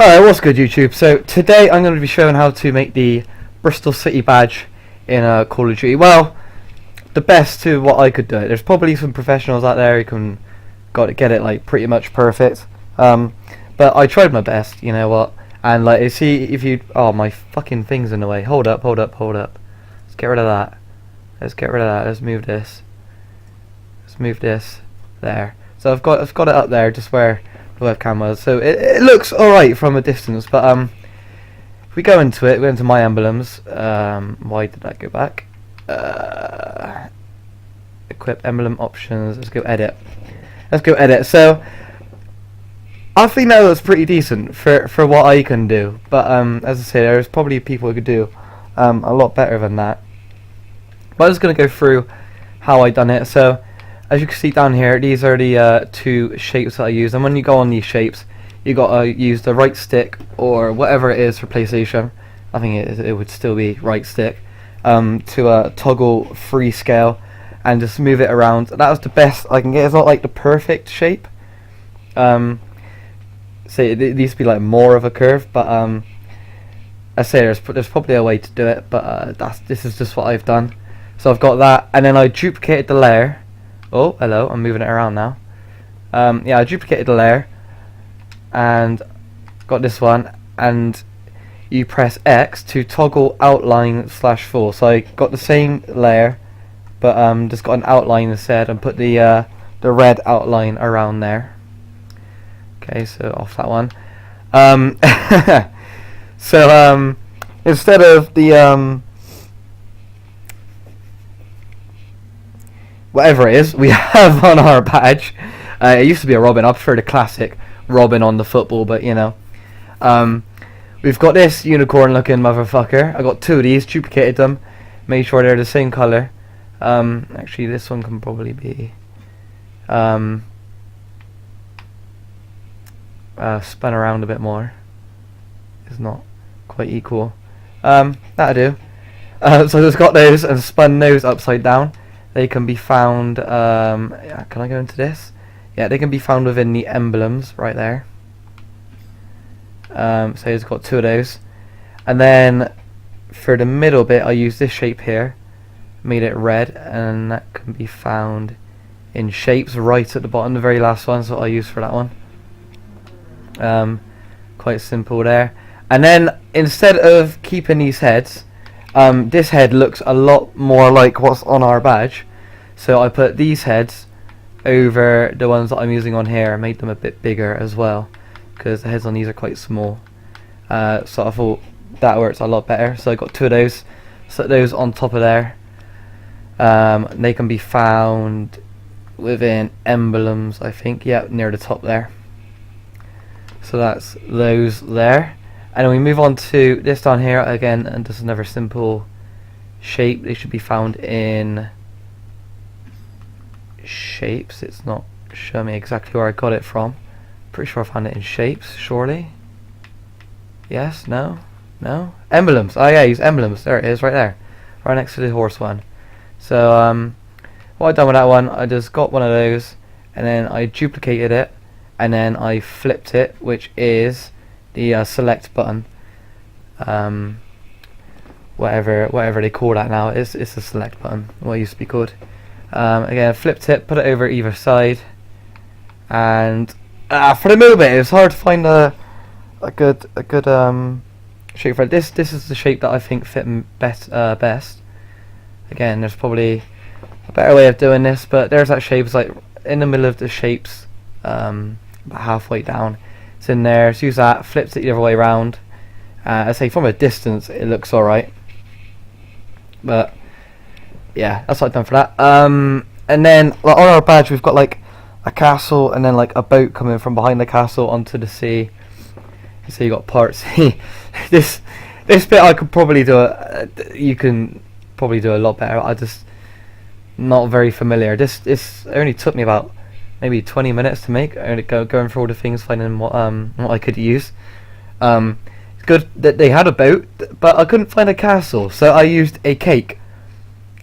Alright, what's good YouTube? So today I'm going to be showing how to make the Bristol City badge in Call of Duty. Well, the best to what I could do it. There's probably some professionals out there who can get it like pretty much perfect. But I tried my best, you know what? And like, see if you... Oh, my fucking thing's in the way. Hold up. Let's get rid of that. Let's move this. There. So I've got it up there just where the webcam was. So it looks alright from a distance, but if we go into it, we go into my emblems. Why did that go back? Equip emblem options. Let's go edit. So I think that looks pretty decent for what I can do. But as I say, there's probably people who could do a lot better than that. But I'm just gonna go through how I done it. So as you can see down here, these are the two shapes that I use, and when you go on these shapes, you gotta use the right stick or whatever it is for PlayStation. I think it would still be right stick to toggle free scale and just move it around. That was the best I can get. It's not like the perfect shape. So it needs to be like more of a curve, but I say there's probably a way to do it, but this is just what I've done. So I've got that, and then I duplicated the layer. Oh, hello, I'm moving it around now. Yeah, I duplicated the layer and got this one, and you press X to toggle outline /full. So I got the same layer, but just got an outline instead and put the red outline around there. Okay, so off that one. So instead of the whatever it is we have on our badge, it used to be a Robin. I prefer the classic Robin on the football, but you know, we've got this unicorn looking motherfucker. I got two of these, duplicated them, made sure they're the same color. Actually this one can probably be spun around a bit more. It's not quite equal. That'll do. So I just got those and spun those upside down. They can be found, yeah, can I go into this? Yeah, they can be found within the emblems right there. So it's got two of those. And then for the middle bit, I use this shape here, made it red, and that can be found in shapes right at the bottom. The very last one's what I use for that one. Quite simple there. And then instead of keeping these heads, this head looks a lot more like what's on our badge, so I put these heads over the ones that I'm using on here and made them a bit bigger as well, because the heads on these are quite small. So I thought that works a lot better, so I got two of those, set those on top of there. They can be found within emblems, I think, yeah, near the top there. So that's those there. And then we move on to this down here again, and just another simple shape. They should be found in shapes. It's not showing me exactly where I got it from. Pretty sure I found it in shapes, surely. Yes, no, emblems. Oh yeah, use emblems. There it is, right there, right next to the horse one. So what I've done with that one, I just got one of those, and then I duplicated it, and then I flipped it, which is the select button. Whatever they call that now, it's a select button, what it used to be called. Again, flipped it, put it over either side, and for the middle bit, it's hard to find a good shape for it. This is the shape that I think fit best. Again, there's probably a better way of doing this, but there's that shape. It's like in the middle of the shapes, about halfway down. It's in there. So use that. Flips it the other way around. I say from a distance it looks alright, but yeah, that's what I've done for that. And then like, on our badge we've got like a castle and then like a boat coming from behind the castle onto the sea. So you got parts. this bit I could probably do you can probably do a lot better. I just not very familiar. This only took me about maybe 20 minutes to make. Going through all the things, finding what I could use. It's good that they had a boat, but I couldn't find a castle, so I used a cake.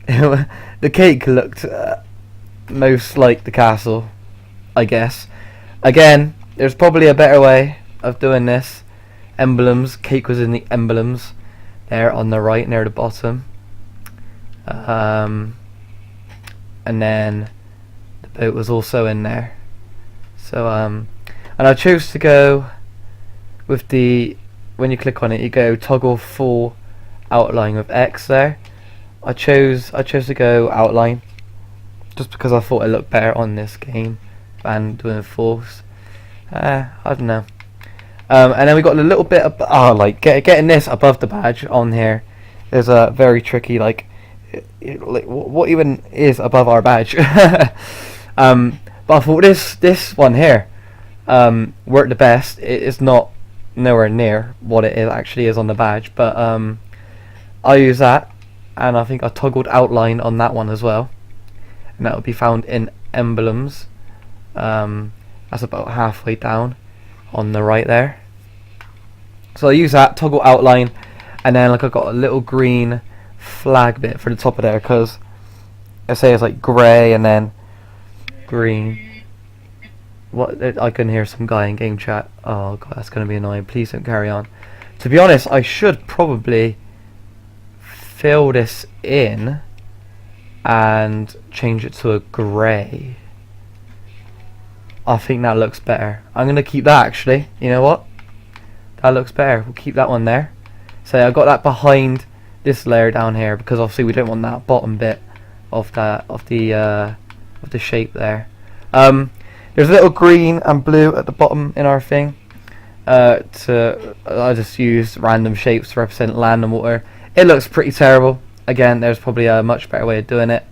The cake looked most like the castle, I guess. Again, there's probably a better way of doing this, emblems. Cake was in the emblems there on the right near the bottom. And then the boat was also in there. So and I chose to go with the, when you click on it, you go toggle full outline with X there. I chose to go outline just because I thought it looked better on this game than doing fulls. I don't know. And then we got a little bit of like getting this above the badge on here is a very tricky, like what even is above our badge. But I thought this one here worked the best. It is not nowhere near what it actually is on the badge, but I use that, and I think I toggled outline on that one as well, and that will be found in emblems. That's about halfway down on the right there. So I use that, toggle outline, and then like I got a little green flag bit for the top of there, because I say it's like grey and then green. What, I can hear some guy in game chat. Oh god, that's gonna be annoying. Please don't carry on. To be honest, I should probably fill this in and change it to a grey. I think that looks better. I'm gonna keep that actually. You know what? That looks better. We'll keep that one there. So I got that behind this layer down here, because obviously we don't want that bottom bit of the shape there. There's a little green and blue at the bottom in our thing. I just used random shapes to represent land and water. It looks pretty terrible. Again, there's probably a much better way of doing it.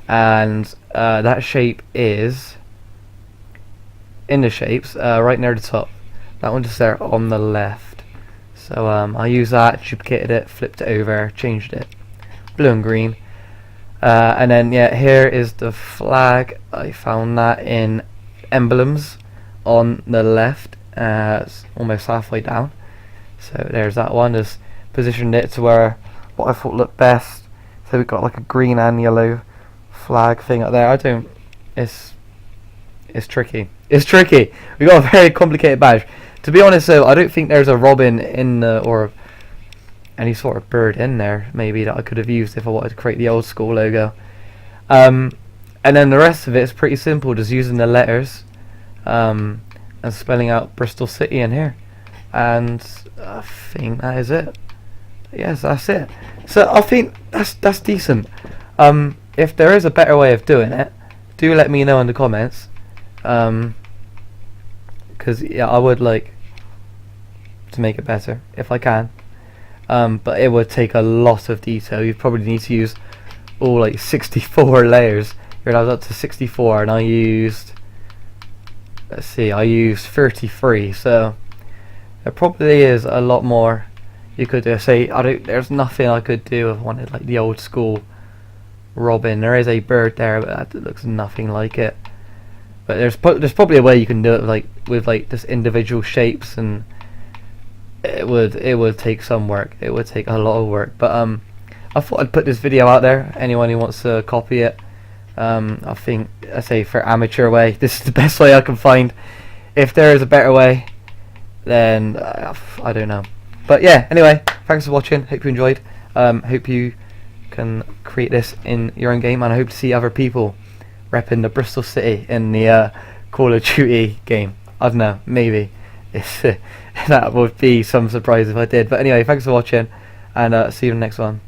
And that shape is in the shapes right near the top. That one just there on the left. So I used that, duplicated it, flipped it over, changed it, blue and green. And then yeah, here is the flag. I found that in emblems on the left. It's almost halfway down. So there's that one. Just positioned it to where what I thought looked best. So we've got like a green and yellow flag thing up there. It's tricky. It's tricky. We got a very complicated badge. To be honest though, I don't think there's a robin in the, or any sort of bird in there maybe that I could have used if I wanted to create the old school logo. And then the rest of it is pretty simple, just using the letters and spelling out Bristol City in here. And I think that is it. Yes, that's it. So I think that's decent. If there is a better way of doing it, do let me know in the comments. Because yeah, I would like to make it better if I can. But it would take a lot of detail. You'd probably need to use all like 64 layers. Here I was up to 64 and I used, let's see, I used 33, so there probably is a lot more you could do. Say there's nothing I could do if I wanted like the old school robin. There is a bird there, but that looks nothing like it. But there's probably a way you can do it with just individual shapes, and it would take some work. It would take a lot of work. But I thought I'd put this video out there. Anyone who wants to copy it, I think I say for amateur way, this is the best way I can find. If there is a better way, then I don't know. But yeah, anyway, thanks for watching. Hope you enjoyed. Hope you can create this in your own game, and I hope to see other people repping the Bristol City in the Call of Duty game. I don't know, maybe that would be some surprise if I did. But anyway, thanks for watching, and see you in the next one.